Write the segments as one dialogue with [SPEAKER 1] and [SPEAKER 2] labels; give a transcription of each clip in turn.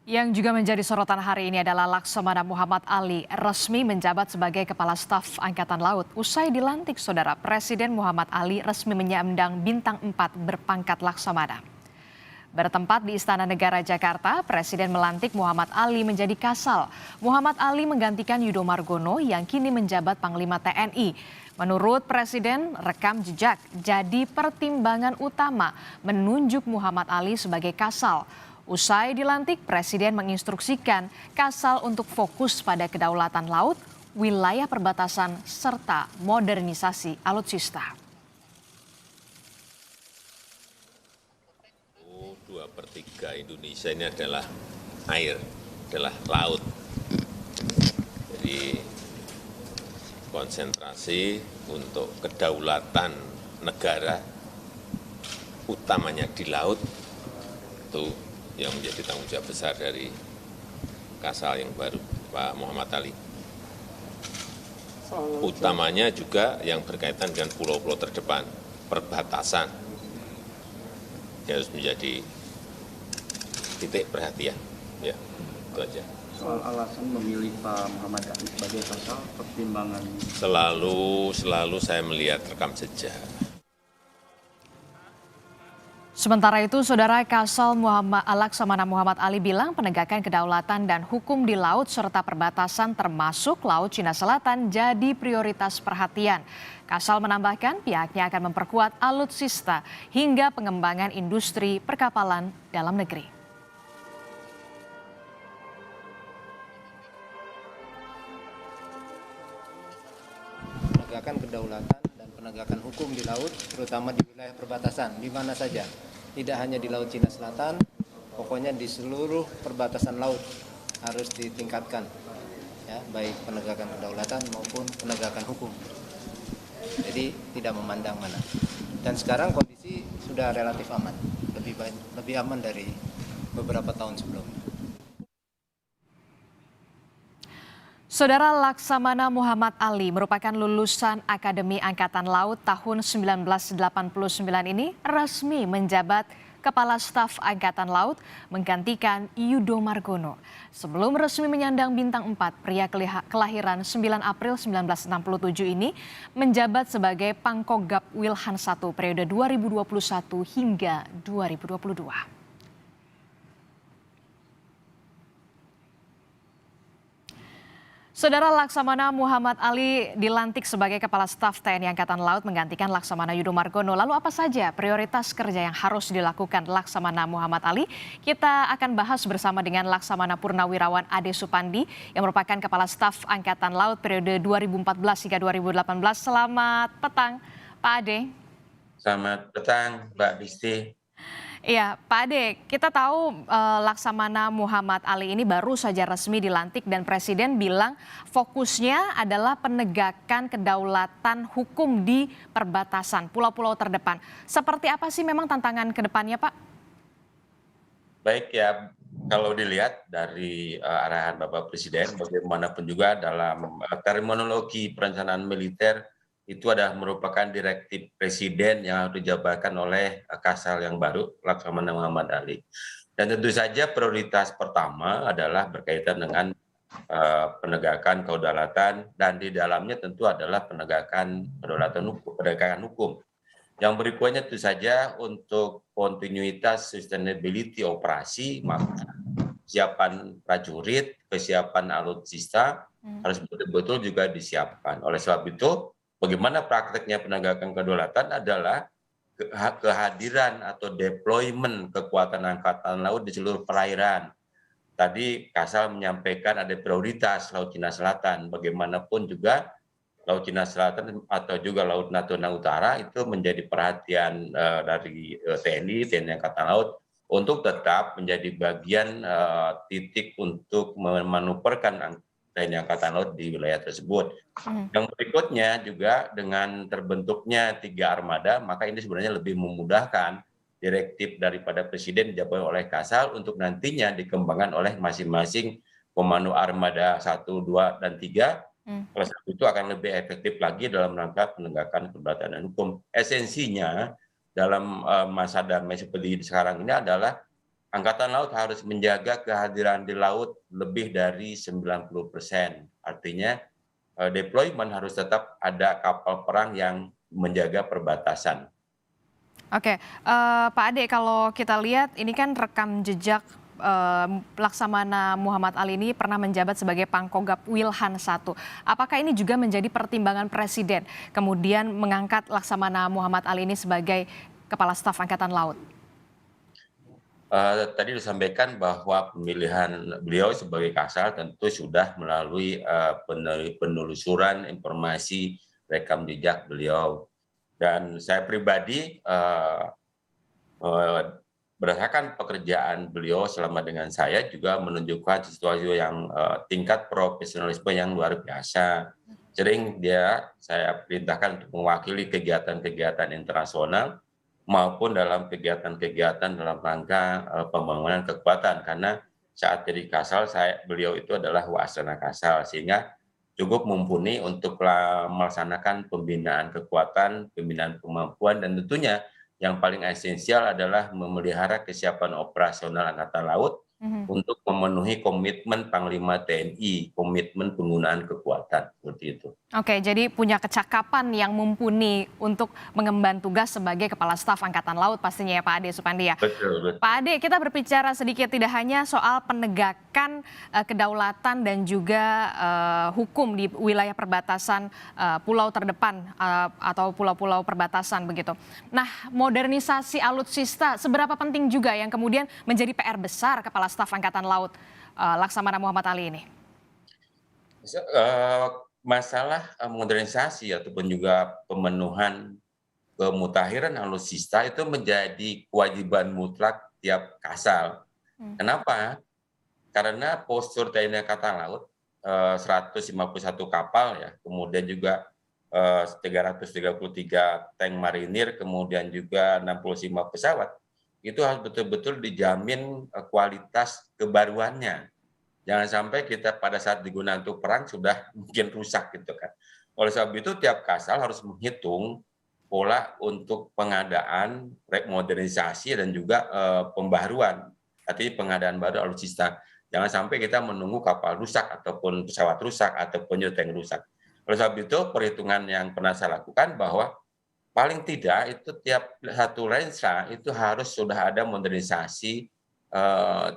[SPEAKER 1] Yang juga menjadi sorotan hari ini adalah Laksamana Muhammad Ali resmi menjabat sebagai Kepala Staf Angkatan Laut. Usai dilantik, Saudara, Presiden Muhammad Ali resmi menyandang bintang 4 berpangkat Laksamana. Bertempat di Istana Negara Jakarta, Presiden melantik Muhammad Ali menjadi Kasal. Muhammad Ali menggantikan Yudo Margono yang kini menjabat Panglima TNI. Menurut Presiden, rekam jejak jadi pertimbangan utama menunjuk Muhammad Ali sebagai Kasal. Usai dilantik, Presiden menginstruksikan Kasal untuk fokus pada kedaulatan laut, wilayah perbatasan, serta modernisasi alutsista.
[SPEAKER 2] 2/3 Indonesia ini adalah air, adalah laut. Jadi konsentrasi untuk kedaulatan negara, utamanya di laut, itu yang menjadi tanggung jawab besar dari Kasal yang baru, Pak Muhammad Ali. Utamanya juga yang berkaitan dengan pulau-pulau terdepan, perbatasan. Ini harus menjadi titik perhatian. Ya, itu aja.
[SPEAKER 3] Soal alasan memilih Pak Muhammad Ali sebagai Kasal, pertimbangan.
[SPEAKER 2] Selalu saya melihat rekam jejak.
[SPEAKER 1] Sementara itu, Saudara, Kasal Laksamana Muhammad Ali bilang penegakan kedaulatan dan hukum di laut serta perbatasan termasuk Laut Cina Selatan jadi prioritas perhatian. Kasal menambahkan pihaknya akan memperkuat alutsista hingga pengembangan industri perkapalan dalam negeri.
[SPEAKER 4] Penegakan kedaulatan dan penegakan hukum di laut, terutama di wilayah perbatasan, di mana saja. Tidak hanya di Laut Cina Selatan, pokoknya di seluruh perbatasan laut harus ditingkatkan, ya, baik penegakan kedaulatan maupun penegakan hukum. Jadi tidak memandang mana. Dan sekarang kondisi sudah relatif aman, lebih aman dari beberapa tahun sebelumnya.
[SPEAKER 1] Saudara, Laksamana Muhammad Ali merupakan lulusan Akademi Angkatan Laut tahun 1989 ini resmi menjabat Kepala Staf Angkatan Laut menggantikan Yudo Margono. Sebelum resmi menyandang bintang 4, pria kelahiran 9 April 1967 ini menjabat sebagai Pangkogap Wilhan I periode 2021 hingga 2022. Saudara, Laksamana Muhammad Ali dilantik sebagai Kepala Staf TNI Angkatan Laut menggantikan Laksamana Yudo Margono. Lalu apa saja prioritas kerja yang harus dilakukan Laksamana Muhammad Ali? Kita akan bahas bersama dengan Laksamana Purnawirawan Ade Supandi yang merupakan Kepala Staf Angkatan Laut periode 2014 hingga 2018. Selamat petang, Pak Ade.
[SPEAKER 5] Selamat petang, Mbak Disti.
[SPEAKER 1] Iya, Pak Ade, kita tahu Laksamana Muhammad Ali ini baru saja resmi dilantik dan Presiden bilang fokusnya adalah penegakan kedaulatan hukum di perbatasan pulau-pulau terdepan. Seperti apa sih memang tantangan ke depannya, Pak?
[SPEAKER 5] Baik ya, kalau dilihat dari arahan Bapak Presiden, bagaimanapun juga dalam terminologi perencanaan militer, itu adalah merupakan direktif Presiden yang harus dijabarkan oleh Kasal yang baru, Laksamana Muhammad Ali. Dan tentu saja prioritas pertama adalah berkaitan dengan penegakan kedaulatan, dan di dalamnya tentu adalah penegakan kedaulatan hukum, penegakan hukum. Yang berikutnya tentu saja untuk kontinuitas sustainability operasi, maka kesiapan prajurit, kesiapan alutsista harus betul-betul juga disiapkan. Oleh sebab itu, bagaimana prakteknya penegakan kedaulatan adalah kehadiran atau deployment kekuatan angkatan laut di seluruh perairan. Tadi Kasal menyampaikan ada prioritas Laut Cina Selatan, bagaimanapun juga Laut Cina Selatan atau juga Laut Natuna Utara itu menjadi perhatian dari TNI Angkatan Laut untuk tetap menjadi bagian titik untuk memanuverkan TNI Angkatan Laut di wilayah tersebut. Yang berikutnya juga dengan terbentuknya 3 armada, maka ini sebenarnya lebih memudahkan direktif daripada Presiden dijabat oleh Kasal untuk nantinya dikembangkan oleh masing-masing komando armada 1, 2, dan 3. Oleh sebab itu akan lebih efektif lagi dalam rangka penegakan kedaulatan hukum. Esensinya dalam masa damai seperti sekarang ini adalah Angkatan Laut harus menjaga kehadiran di laut lebih dari 90%. Artinya deployment harus tetap ada kapal perang yang menjaga perbatasan.
[SPEAKER 1] Oke, Pak Ade, kalau kita lihat ini kan rekam jejak Laksamana Muhammad Ali ini pernah menjabat sebagai Pangkogap Wilhan I. Apakah ini juga menjadi pertimbangan Presiden kemudian mengangkat Laksamana Muhammad Ali ini sebagai Kepala Staf Angkatan Laut?
[SPEAKER 5] Tadi disampaikan bahwa pemilihan beliau sebagai Kasal tentu sudah melalui penelusuran informasi rekam jejak beliau. Dan saya pribadi berdasarkan pekerjaan beliau selama dengan saya juga menunjukkan sesuatu yang tingkat profesionalisme yang luar biasa. Sering saya perintahkan untuk mewakili kegiatan-kegiatan internasional maupun dalam kegiatan-kegiatan dalam rangka pembangunan kekuatan, karena saat jadi Kasal beliau itu adalah Wasana Kasal, sehingga cukup mumpuni untuk melaksanakan pembinaan kekuatan, pembinaan kemampuan, dan tentunya yang paling esensial adalah memelihara kesiapan operasional Angkatan Laut untuk memenuhi komitmen Panglima TNI, komitmen penggunaan kekuatan, seperti itu.
[SPEAKER 1] Oke, jadi punya kecakapan yang mumpuni untuk mengemban tugas sebagai Kepala Staf Angkatan Laut pastinya ya Pak Ade Supandi ya.
[SPEAKER 5] Betul.
[SPEAKER 1] Pak Ade, kita berbicara sedikit tidak hanya soal penegakan kedaulatan dan juga hukum di wilayah perbatasan pulau terdepan atau pulau-pulau perbatasan begitu. Nah, modernisasi alutsista seberapa penting juga yang kemudian menjadi PR besar Kepala Staf Angkatan Laut Laksamana Muhammad Ali ini?
[SPEAKER 5] Masalah modernisasi ataupun juga pemenuhan kemutakhiran alutsista itu menjadi kewajiban mutlak tiap Kasal. Kenapa? Karena postur TNI Angkatan Laut 151 kapal ya, kemudian juga 333 tank marinir, kemudian juga 65 pesawat, itu harus betul-betul dijamin kualitas kebaruannya. Jangan sampai kita pada saat digunakan untuk perang sudah mungkin rusak gitu kan. Oleh sebab itu tiap Kasal harus menghitung pola untuk pengadaan, modernisasi dan juga pembaruan. Artinya pengadaan baru alutsista. Jangan sampai kita menunggu kapal rusak ataupun pesawat rusak ataupun tank rusak. Oleh sebab itu perhitungan yang pernah saya lakukan bahwa paling tidak itu tiap satu lensa itu harus sudah ada modernisasi 20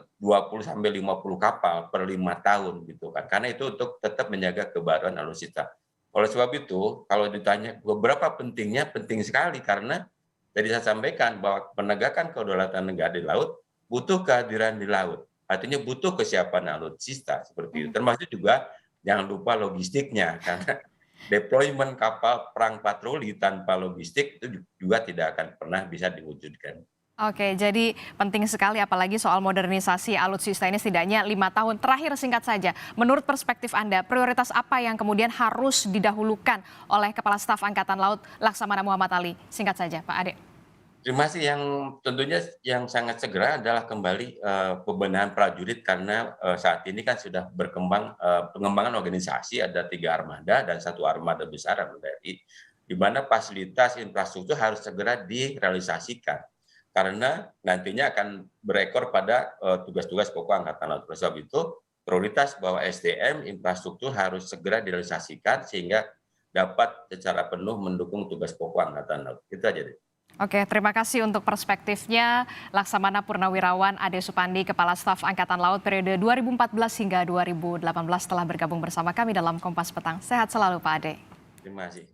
[SPEAKER 5] sampai 50 kapal per 5 tahun gitu kan. Karena itu untuk tetap menjaga kebaruan alutsista. Oleh sebab itu kalau ditanya beberapa pentingnya, penting sekali karena tadi saya sampaikan bahwa penegakan kedaulatan negara di laut butuh kehadiran di laut. Artinya butuh kesiapan alutsista seperti itu. Termasuk juga jangan lupa logistiknya karena deployment kapal perang patroli tanpa logistik itu juga tidak akan pernah bisa diwujudkan.
[SPEAKER 1] Oke, jadi penting sekali apalagi soal modernisasi alutsista ini setidaknya 5 tahun. Terakhir singkat saja, menurut perspektif Anda, prioritas apa yang kemudian harus didahulukan oleh Kepala Staf Angkatan Laut Laksamana Muhammad Ali? Singkat saja, Pak Ade.
[SPEAKER 5] Terima kasih. Yang tentunya yang sangat segera adalah kembali pembenahan prajurit karena saat ini kan sudah berkembang pengembangan organisasi, ada 3 armada dan 1 armada besar armada RI, di mana fasilitas infrastruktur harus segera direalisasikan. Karena nantinya akan berekor pada tugas-tugas pokok Angkatan Laut. Oleh sebab itu, prioritas bahwa SDM, infrastruktur harus segera direalisasikan sehingga dapat secara penuh mendukung tugas pokok Angkatan Laut. Itu aja deh.
[SPEAKER 1] Oke, terima kasih untuk perspektifnya Laksamana Purnawirawan Ade Supandi, Kepala Staf Angkatan Laut periode 2014 hingga 2018 telah bergabung bersama kami dalam Kompas Petang. Sehat selalu Pak Ade.
[SPEAKER 5] Terima kasih.